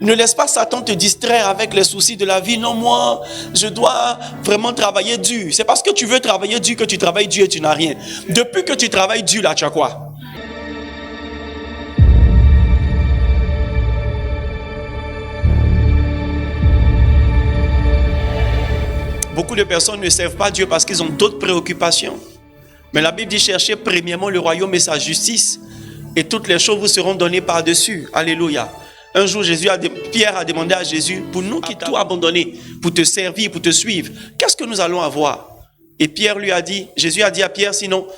Ne laisse pas Satan te distraire avec les soucis de la vie. Non, moi, je dois vraiment travailler dur. C'est parce que tu veux travailler dur que tu travailles dur et tu n'as rien. Depuis que tu travailles dur, là, tu as quoi? Beaucoup de personnes ne servent pas Dieu parce qu'ils ont d'autres préoccupations. Mais la Bible dit cherchez premièrement le royaume et sa justice et toutes les choses vous seront données par-dessus. Alléluia. Un jour, Pierre a demandé à Jésus, pour nous qui tout abandonné, pour te servir, pour te suivre, qu'est-ce que nous allons avoir? Et Jésus a dit à Pierre, sinon,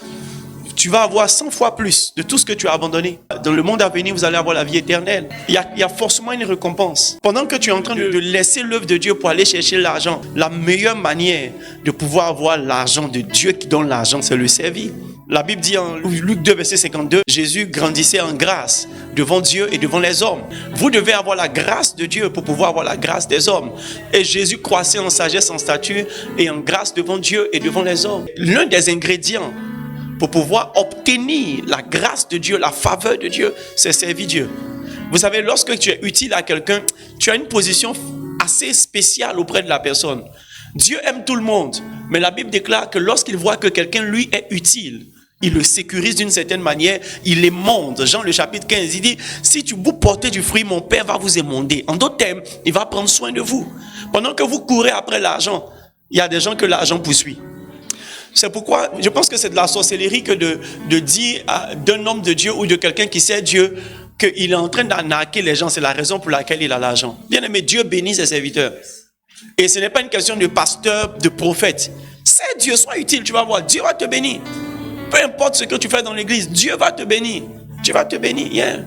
tu vas avoir 100 fois plus de tout ce que tu as abandonné. Dans le monde à venir, vous allez avoir la vie éternelle. Il y a forcément une récompense. Pendant que tu es en train de laisser l'œuvre de Dieu pour aller chercher l'argent, la meilleure manière de pouvoir avoir l'argent de Dieu qui donne l'argent, c'est le servir. La Bible dit en Luc 2, verset 52, Jésus grandissait en grâce devant Dieu et devant les hommes. Vous devez avoir la grâce de Dieu pour pouvoir avoir la grâce des hommes. Et Jésus croissait en sagesse, en stature et en grâce devant Dieu et devant les hommes. L'un des ingrédients pour pouvoir obtenir la grâce de Dieu, la faveur de Dieu, c'est servir Dieu. Vous savez, lorsque tu es utile à quelqu'un, tu as une position assez spéciale auprès de la personne. Dieu aime tout le monde, mais la Bible déclare que lorsqu'il voit que quelqu'un lui est utile, il le sécurise d'une certaine manière, il émonde. Jean le chapitre 15, il dit, si vous portez du fruit, mon Père va vous émonder. En d'autres termes, il va prendre soin de vous. Pendant que vous courez après l'argent, il y a des gens que l'argent poursuit. C'est pourquoi je pense que c'est de la sorcellerie que de dire d'un homme de Dieu ou de quelqu'un qui sait Dieu qu'il est en train d'arnaquer les gens. C'est la raison pour laquelle il a l'argent. Bien aimé, Dieu bénit ses serviteurs. Et ce n'est pas une question de pasteur, de prophète. C'est Dieu, sois utile, tu vas voir, Dieu va te bénir. Peu importe ce que tu fais dans l'église, Dieu va te bénir. Dieu va te bénir. Yeah.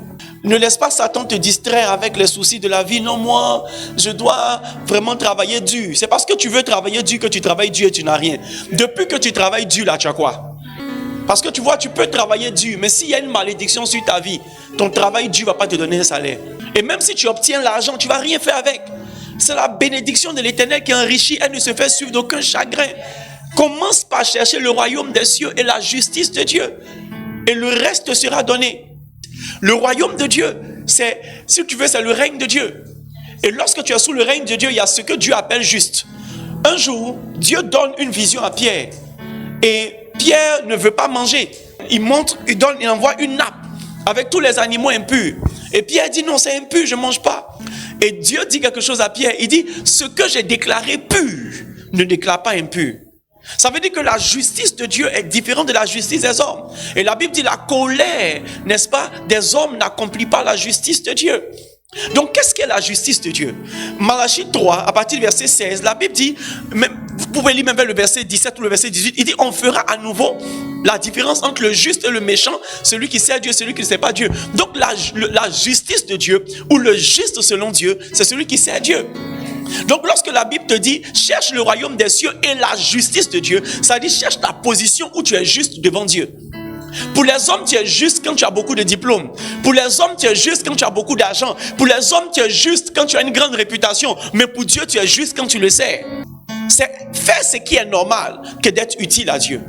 Ne laisse pas Satan te distraire avec les soucis de la vie. Non, moi, je dois vraiment travailler dur. C'est parce que tu veux travailler dur que tu travailles dur et tu n'as rien. Depuis que tu travailles dur, là, tu as quoi? Parce que tu vois, tu peux travailler dur, mais s'il y a une malédiction sur ta vie, ton travail dur ne va pas te donner un salaire. Et même si tu obtiens l'argent, tu ne vas rien faire avec. C'est la bénédiction de l'Éternel qui enrichit. Elle ne se fait suivre d'aucun chagrin. Commence par chercher le royaume des cieux et la justice de Dieu. Et le reste sera donné. Le royaume de Dieu, c'est, si tu veux, c'est le règne de Dieu. Et lorsque tu es sous le règne de Dieu, il y a ce que Dieu appelle juste. Un jour, Dieu donne une vision à Pierre. Et Pierre ne veut pas manger. Il envoie une nappe avec tous les animaux impurs. Et Pierre dit non, c'est impur, je ne mange pas. Et Dieu dit quelque chose à Pierre. Il dit, ce que j'ai déclaré pur, ne déclare pas impur. Ça veut dire que la justice de Dieu est différente de la justice des hommes. Et la Bible dit la colère, n'est-ce pas, des hommes n'accomplit pas la justice de Dieu. Donc, qu'est-ce qu'est la justice de Dieu? Malachie 3, à partir du verset 16, la Bible dit, vous pouvez lire même vers le verset 17 ou le verset 18, il dit, on fera à nouveau la différence entre le juste et le méchant, celui qui sait Dieu, celui qui ne sait pas Dieu. Donc, la justice de Dieu, ou le juste selon Dieu, c'est celui qui sait Dieu. Donc lorsque la Bible te dit cherche le royaume des cieux et la justice de Dieu, ça dit cherche ta position où tu es juste devant Dieu. Pour les hommes, tu es juste quand tu as beaucoup de diplômes. Pour les hommes, tu es juste quand tu as beaucoup d'argent. Pour les hommes, tu es juste quand tu as une grande réputation. Mais pour Dieu, tu es juste quand tu le sais. C'est faire ce qui est normal que d'être utile à Dieu.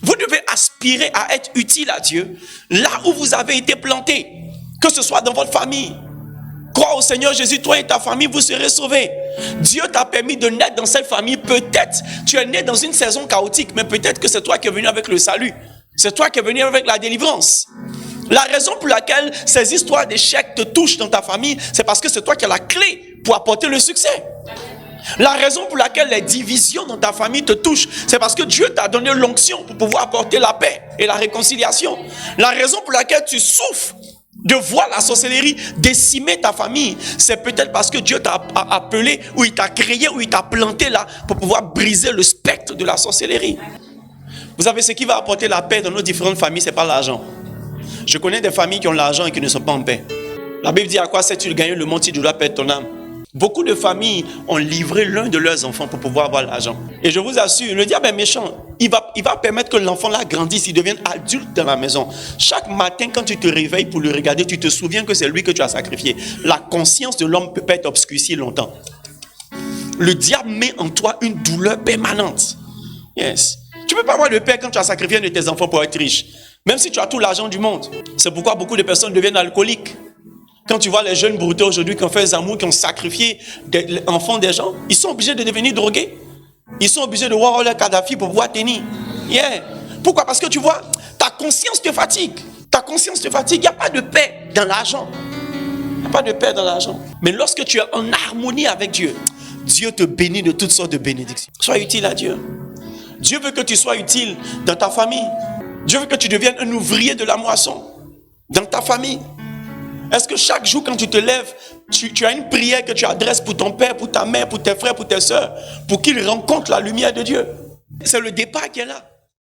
Vous devez aspirer à être utile à Dieu là où vous avez été planté. Que ce soit dans votre famille. Crois au Seigneur Jésus, toi et ta famille, vous serez sauvés. Dieu t'a permis de naître dans cette famille. Peut-être tu es né dans une saison chaotique, mais peut-être que c'est toi qui es venu avec le salut. C'est toi qui es venu avec la délivrance. La raison pour laquelle ces histoires d'échecs te touchent dans ta famille, c'est parce que c'est toi qui as la clé pour apporter le succès. La raison pour laquelle les divisions dans ta famille te touchent, c'est parce que Dieu t'a donné l'onction pour pouvoir apporter la paix et la réconciliation. La raison pour laquelle tu souffres de voir la sorcellerie décimer ta famille, c'est peut-être parce que Dieu t'a appelé, ou il t'a créé, ou il t'a planté là pour pouvoir briser le spectre de la sorcellerie. Vous savez, ce qui va apporter la paix dans nos différentes familles, c'est pas l'argent. Je connais des familles qui ont l'argent et qui ne sont pas en paix. La Bible dit, à quoi sais-tu de gagner le monde si tu dois perdre ton âme? Beaucoup de familles ont livré l'un de leurs enfants pour pouvoir avoir l'argent. Et je vous assure, le diable est méchant. Il va permettre que l'enfant là grandisse, il devienne adulte dans la maison. Chaque matin, quand tu te réveilles pour le regarder, tu te souviens que c'est lui que tu as sacrifié. La conscience de l'homme peut pas être obscurcie longtemps. Le diable met en toi une douleur permanente. Yes. Tu ne peux pas avoir de paix quand tu as sacrifié un de tes enfants pour être riche. Même si tu as tout l'argent du monde. C'est pourquoi beaucoup de personnes deviennent alcooliques. Quand tu vois les jeunes broutés aujourd'hui qui ont fait Zamou, qui ont sacrifié des enfants des gens, ils sont obligés de devenir drogués. Ils sont obligés de voir leur Kadhafi pour pouvoir tenir. Yeah. Pourquoi? Parce que tu vois, ta conscience te fatigue. Ta conscience te fatigue. Il n'y a pas de paix dans l'argent. Il n'y a pas de paix dans l'argent. Mais lorsque tu es en harmonie avec Dieu, Dieu te bénit de toutes sortes de bénédictions. Sois utile à Dieu. Dieu veut que tu sois utile dans ta famille. Dieu veut que tu deviennes un ouvrier de la moisson dans ta famille. Est-ce que chaque jour quand tu te lèves, tu as une prière que tu adresses pour ton père, pour ta mère, pour tes frères, pour tes soeurs, pour qu'ils rencontrent la lumière de Dieu? C'est le départ qui est là.